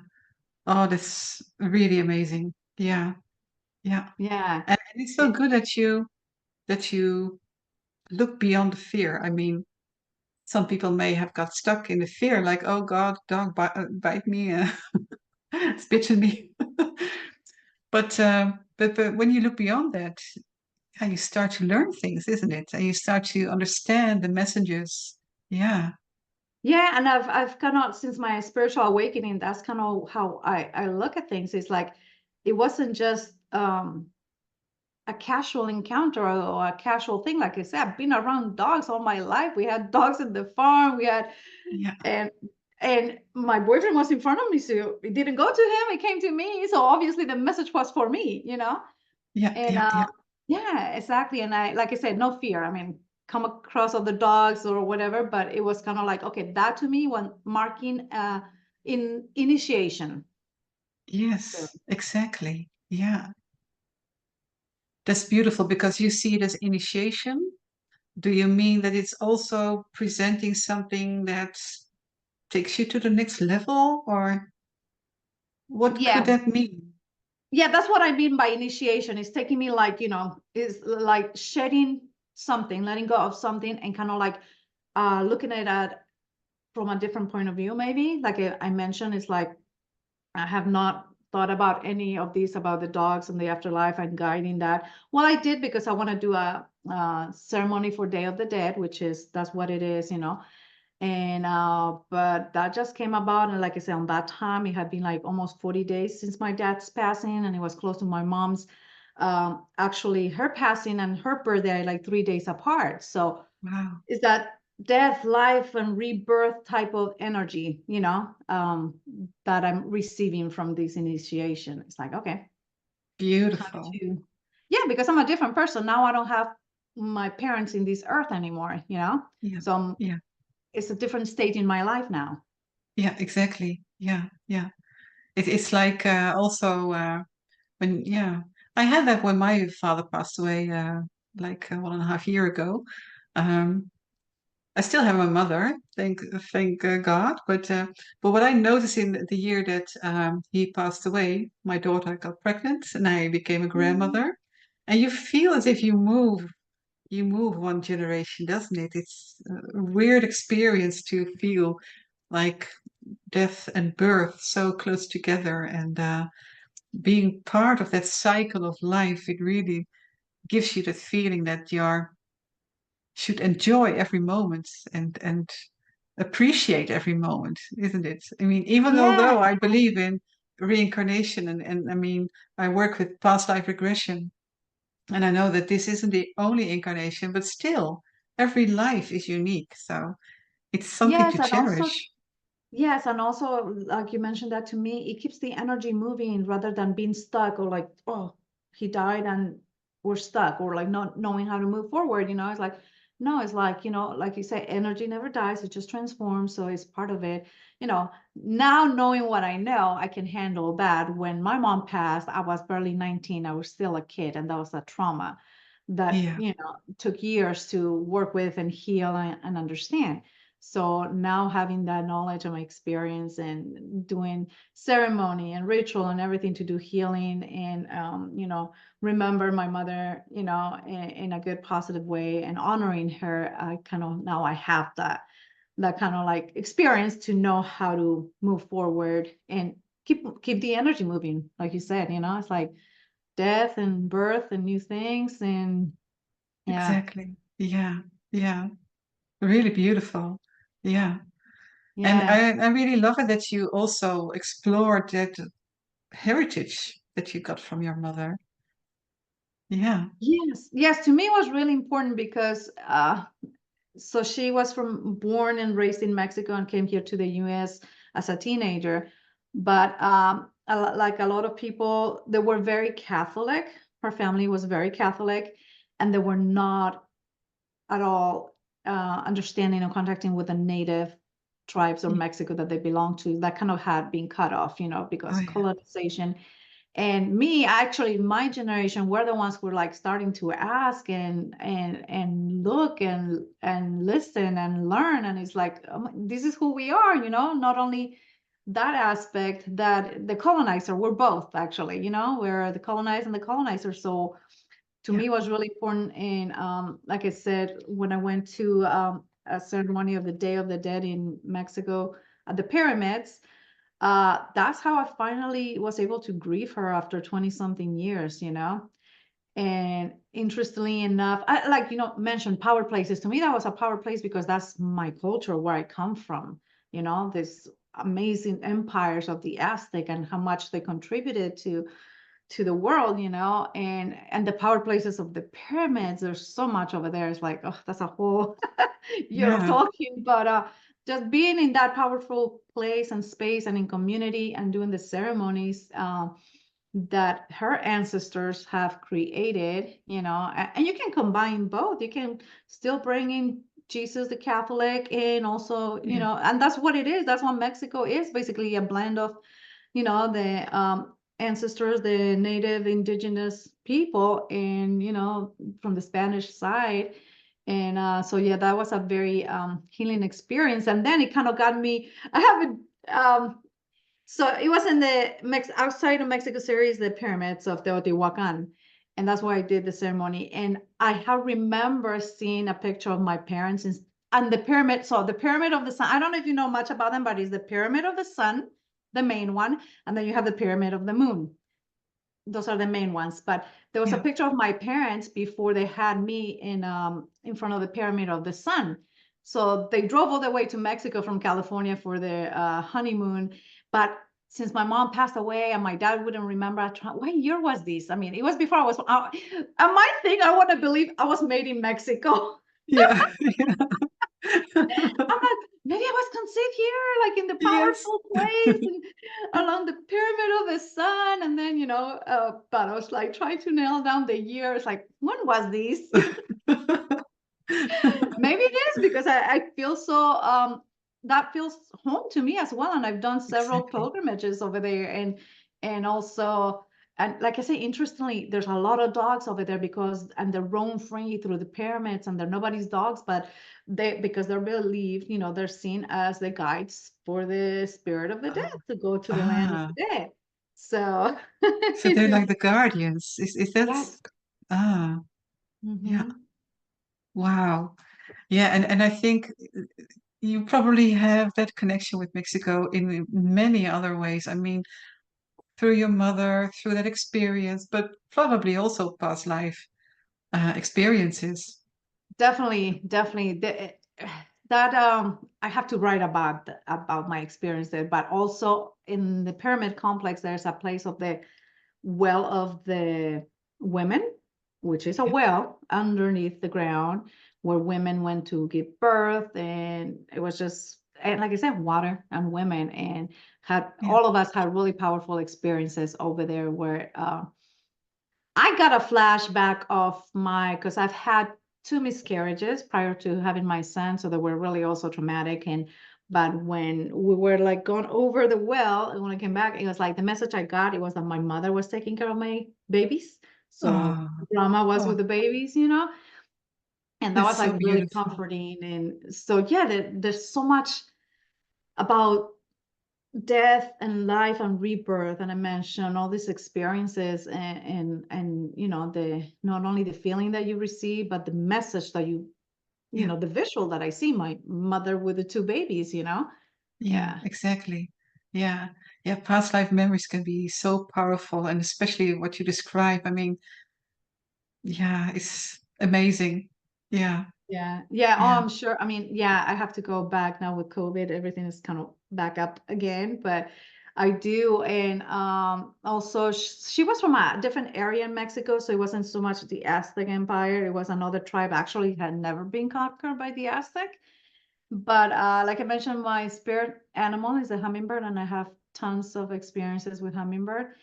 Oh, that's really amazing. Yeah, yeah. Yeah. And it's so It- good that you look beyond the fear. I mean, some people may have got stuck in the fear, like, oh God, dog bite me, it's bitten me. But when you look beyond that, yeah, you start to learn things, isn't it? And you start to understand the messages. Yeah, yeah, and I've kind of, since my spiritual awakening, that's kind of how I look at things. It's like it wasn't just a casual encounter or a casual thing. Like I said, I've been around dogs all my life. We had dogs in the farm. We had yeah, and and my boyfriend was in front of me, so it didn't go to him, it came to me, so obviously the message was for me. yeah, And yeah, yeah. yeah, exactly. And I, like I said, no fear. I mean, come across other dogs or whatever, but it was kind of like, okay, that to me when marking in initiation. So Yes, exactly. Yeah. That's beautiful because you see it as initiation. Do you mean that it's also presenting something that takes you to the next level, or what could yeah, that mean? yeah, that's what I mean by initiation. It's taking me like, is like shedding something, letting go of something, and kind of like looking at it from a different point of view, maybe. Like I mentioned, it's like I have not thought about any of these about the dogs and the afterlife and guiding that. Well, I did because I want to do a ceremony for Day of the Dead, which is that's what it is. And but that just came about, and like I said, on that time it had been like almost 40 days since my dad's passing, and it was close to my mom's actually her passing and her birthday like 3 days apart. So Wow, is that death, life, and rebirth type of energy, that I'm receiving from this initiation. It's like, okay, time beautiful. to, yeah, because I'm a different person. Now I don't have my parents in this earth anymore. Yeah, So yeah, it's a different state in my life now. yeah, exactly. Yeah, yeah. It's like also when, yeah, I had that when my father passed away, like 1.5 year ago. Um, I still have my mother, thank God. But what I noticed in the year that he passed away, my daughter got pregnant, and I became a Mhm. grandmother. And you feel as if you move one generation, doesn't it? It's a weird experience to feel like death and birth so close together, and being part of that cycle of life. It really gives you that feeling that you should enjoy every moment and appreciate every moment, isn't it? I mean, even Yeah, although I believe in reincarnation, and I mean, I work with past life regression, and I know that this isn't the only incarnation, but still, every life is unique. So it's something yes, to and also cherish. yes, and also like you mentioned that to me, it keeps the energy moving rather than being stuck or like, oh, he died and we're stuck or like not knowing how to move forward. It's like no, it's like, like you say, energy never dies, it just transforms. So it's part of it. Now knowing what I know, I can handle that. When my mom passed, I was barely 19. I was still a kid, and that was a trauma that, Yeah, took years to work with and heal and understand. So now having that knowledge and my experience and doing ceremony and ritual and everything to do healing and, remember my mother, in a good positive way and honoring her, I kind of now I have that kind of like experience to know how to move forward and keep the energy moving. Like you said, it's like death and birth and new things and yeah, exactly. Yeah, yeah. Really beautiful. Yeah. And yeah. I really love it that you also explored that heritage that you got from your mother. Yeah. Yes, yes. To me, it was really important because so she was born and raised in Mexico and came here to the US as a teenager. But like a lot of people, they were very Catholic. Her family was very Catholic, and they were not at all understanding or contacting with the native tribes of Yeah. Mexico that they belonged to. That kind of had been cut off, Oh, because yeah. colonization. And me, actually, my generation, were the ones who were like starting to ask and look and listen and learn. And it's like, this is who we are, not only that aspect that the colonizer, we're both actually, we're the colonized and the colonizer. So to Yeah. me, it was really important. And like I said, when I went to a ceremony of the Day of the Dead in Mexico at the pyramids, that's how I finally was able to grieve her after 20 something years, And interestingly enough, I like, mentioned power places. To me, that was a power place because that's my culture, where I come from, this amazing empires of the Aztec and how much they contributed to the world, and the power places of the pyramids. There's so much over there. It's like, oh, that's a whole year of Yeah. talking. But just being in that powerful place and space and in community and doing the ceremonies that her ancestors have created, and you can combine both. You can still bring in Jesus the Catholic and also, Yeah. and that's what it is. That's what Mexico is, basically a blend of, the ancestors, the native indigenous people, and from the Spanish side. And so yeah, that was a very healing experience. And then it kind of got me. I have a so it was in the outside of Mexico City is the pyramids of Teotihuacan. And that's where I did the ceremony. And I have remember seeing a picture of my parents and the pyramid. So the pyramid of the sun, I don't know if you know much about them, but it's the pyramid of the sun, the main one. And then you have the pyramid of the moon. Those are the main ones. But there was a Yeah. picture of my parents before they had me in front of the pyramid of the sun. So they drove all the way to Mexico from California for their honeymoon. But since my mom passed away and my dad wouldn't remember, what year was this? I mean, it was before I was. I might think I want to believe I was made in Mexico. Yeah. I'm like, maybe I was conceived here, like in the Yes. powerful place and along the pyramid of the sun. And then, but I was like trying to nail down the years. Like, when was this? Maybe it is because I feel so, that feels home to me as well. And I've done several Exactly. pilgrimages over there. And also, and like I say, interestingly, there's a lot of dogs over there and they roam free through the pyramids and they're nobody's dogs, but because they're believed, they're seen as the guides for the spirit of the dead Oh. to go to the land of Ah. the dead. So So it's they're just, like the guardians. Is that yes. ah, yeah. Hmm. Wow. Yeah, and I think you probably have that connection with Mexico in many other ways. I mean, through your mother, through that experience, but probably also past life experiences. Definitely, definitely. That I have to write about my experience there, but also in the pyramid complex, there's a place of the well of the women, which is a Yeah, well underneath the ground where women went to give birth, and it was just, and like I said, water and women, and had yeah, all of us had really powerful experiences over there where I got a flashback of because I've had two miscarriages prior to having my son, so they were really also traumatic. And but when we were like going over the well, and when I came back, it was like the message I got, it was that my mother was taking care of my babies. So Oh, grandma was oh, with the babies, you know, and that that's was like so really beautiful. comforting. And so yeah, there's so much about death and life and rebirth, and I mentioned all these experiences, and you know, the not only the feeling that you receive, but the message that you Yeah, know, the visual that I see my mother with the two babies, you know. yeah, Yeah. exactly. Yeah, yeah. Past life memories can be so powerful, and especially what you describe. I mean, yeah, it's amazing. Yeah, Yeah. Yeah. Oh, yeah, I'm sure. I mean, yeah, I have to go back now with COVID. Everything is kind of back up again, but I do. And also, she was from a different area in Mexico, so it wasn't so much the Aztec Empire. It was another tribe actually had never been conquered by the Aztec. But like I mentioned, my spirit animal is a hummingbird, and I have tons of experiences with hummingbird.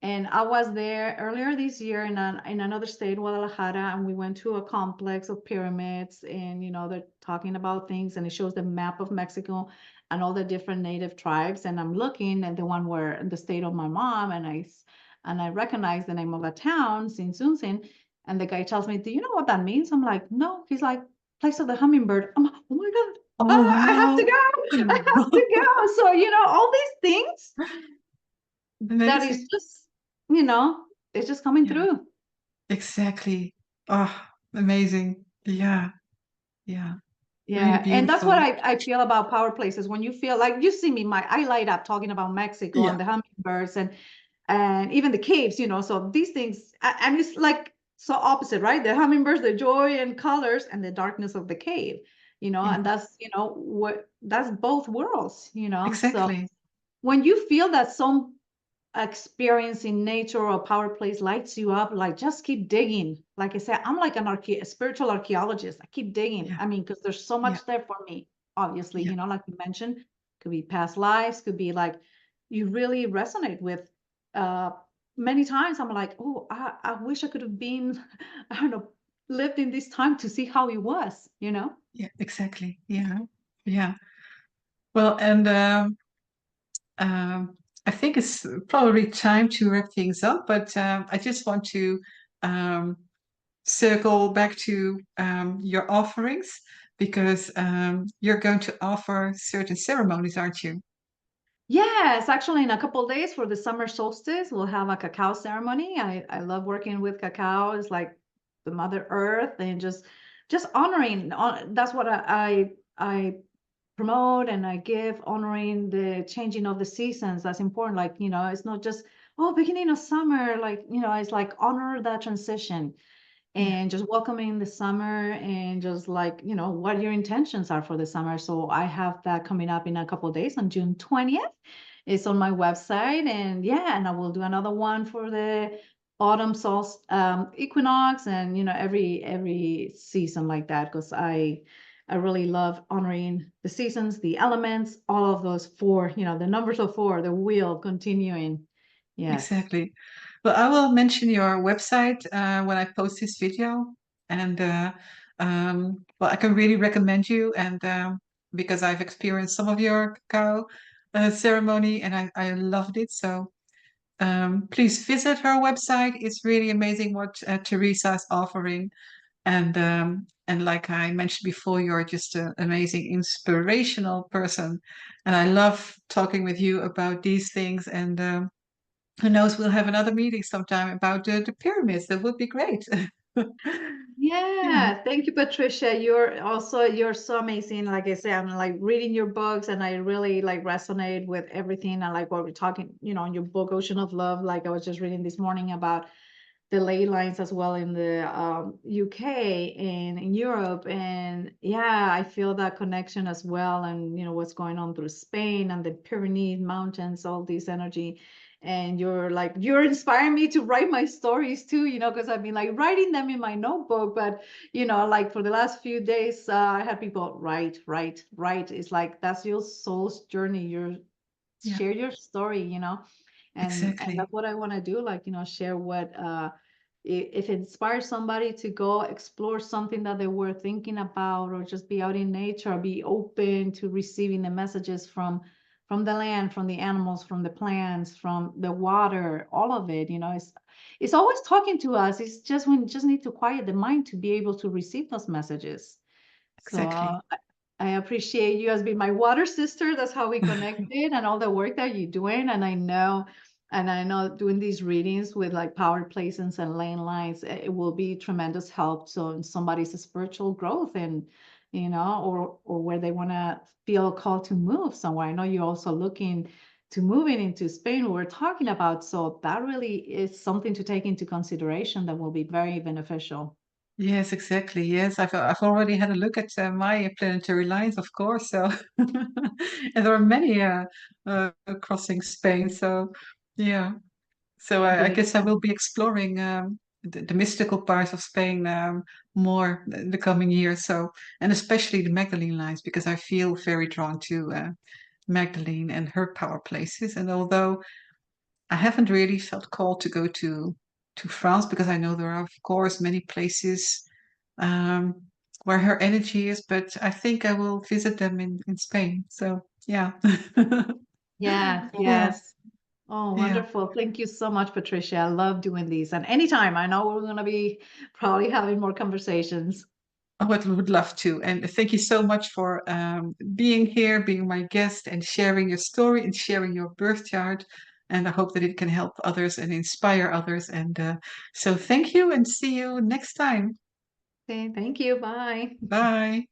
And I was there earlier this year in another state, Guadalajara, and we went to a complex of pyramids. And you know, they're talking about things, and it shows the map of Mexico and all the different native tribes. And I'm looking at the one where the state of my mom, and I recognize the name of a town, Sinsunsin. And the guy tells me, "Do you know what that means?" I'm like, "No." He's like, "Place of the hummingbird." I'm like, "Oh my God, Oh, I have to wow. go. I have to go." So, you know, all these things that is Amazing. just, you know, it's just coming Yeah, through. exactly. Oh, amazing. Yeah, yeah. Really Yeah. And that's what beautiful. I feel about power places. When you feel like you see me, I light up talking about Mexico Yeah, and the hummingbirds and even the caves, you know. So these things, and it's like so opposite, right? The hummingbirds, the joy and colors, and the darkness of the cave, you know, yeah, and that's, you know, what that's both worlds, you know. So exactly. when you feel that some experience in nature or power place lights you up, like just keep digging. Like I said, I'm like a spiritual archaeologist. I keep digging. Yeah, I mean, because there's so yeah, much there for me, obviously, yeah, you know, like you mentioned, could be past lives, could be like you really resonate with uh many times. I'm like, oh, I wish I could have been, I don't know, lived in this time to see how it was, you know? yeah, exactly. Yeah, yeah. Well, and um, I think it's probably time to wrap things up, but I just want to um, circle back to your offerings because you're going to offer certain ceremonies, aren't you? Yes, actually, in a couple of days for the summer solstice, we'll have a cacao ceremony. I love working with cacao. It's like the Mother Earth, and just honoring. That's what I promote and I give, honoring the changing of the seasons. That's important. Like, you know, it's not just, oh, beginning of summer. Like, you know, it's like honor that transition Yeah, and just welcoming the summer, and just like, you know, what your intentions are for the summer. So I have that coming up in a couple of days on June 20th. It's on my website. And yeah, and I will do another one for the autumn solstice, equinox, and you know, every season like that, because I really love honoring the seasons, the elements, all of those four, you know, the numbers of four, the wheel continuing. Yes. exactly. Well, I will mention your website when I post this video, and well, I can really recommend you, and because I've experienced some of your cacao ceremony, and I loved it. So please visit her website. It's really amazing what Teresa is offering. And like I mentioned before, you're just an amazing, inspirational person. And I love talking with you about these things. And who knows, we'll have another meeting sometime about the pyramids. That would be great. Yeah, Yeah, thank you, Patricia. You're so amazing. Like I said, I'm like reading your books, and I really like resonate with everything. I like what we're talking, you know, in your book, Ocean of Love. Like I was just reading this morning about the ley lines as well in the UK and in Europe. And yeah, I feel that connection as well. And you know what's going on through Spain and the Pyrenees Mountains, all this energy. And you're inspiring me to write my stories too, you know, because I've been like writing them in my notebook. But you know, like for the last few days, I had people write, write, write. It's like that's your soul's journey. Your yeah, share your story, you know, and exactly. that's what I want to do. Like, you know, share if it inspires somebody to go explore something that they were thinking about, or just be out in nature, or be open to receiving the messages from the land, from the animals, from the plants, from the water, all of it, it's always talking to us. It's just we just need to quiet the mind to be able to receive those messages. So Exactly. I appreciate you as being my water sister. That's how we connected, and all the work that you're doing. And I know doing these readings with like power placements and lane lines, it will be tremendous help. So in somebody's spiritual growth, and or where they want to feel called to move somewhere. I know you're also looking to moving into Spain, we're talking about. So that really is something to take into consideration that will be very beneficial. Yes, exactly. Yes, I've already had a look at my planetary lines, of course. So, and there are many crossing Spain. So, yeah. So I Good. guess I will be exploring the mystical parts of Spain more in the coming years. So, and especially the Magdalene lines, because I feel very drawn to Magdalene and her power places. And although I haven't really felt called to go to France, because I know there are, of course, many places um, where her energy is, but I think I will visit them in Spain. So, yeah. Yes, Yeah, yes. Oh, yeah. wonderful. Thank you so much, Patricia. I love doing these. And anytime, I know we're going to be probably having more conversations. I would love to. And thank you so much for being here, being my guest, and sharing your story and sharing your birth chart. And I hope that it can help others and inspire others. And so thank you and see you next time. Okay, thank you. Bye. Bye.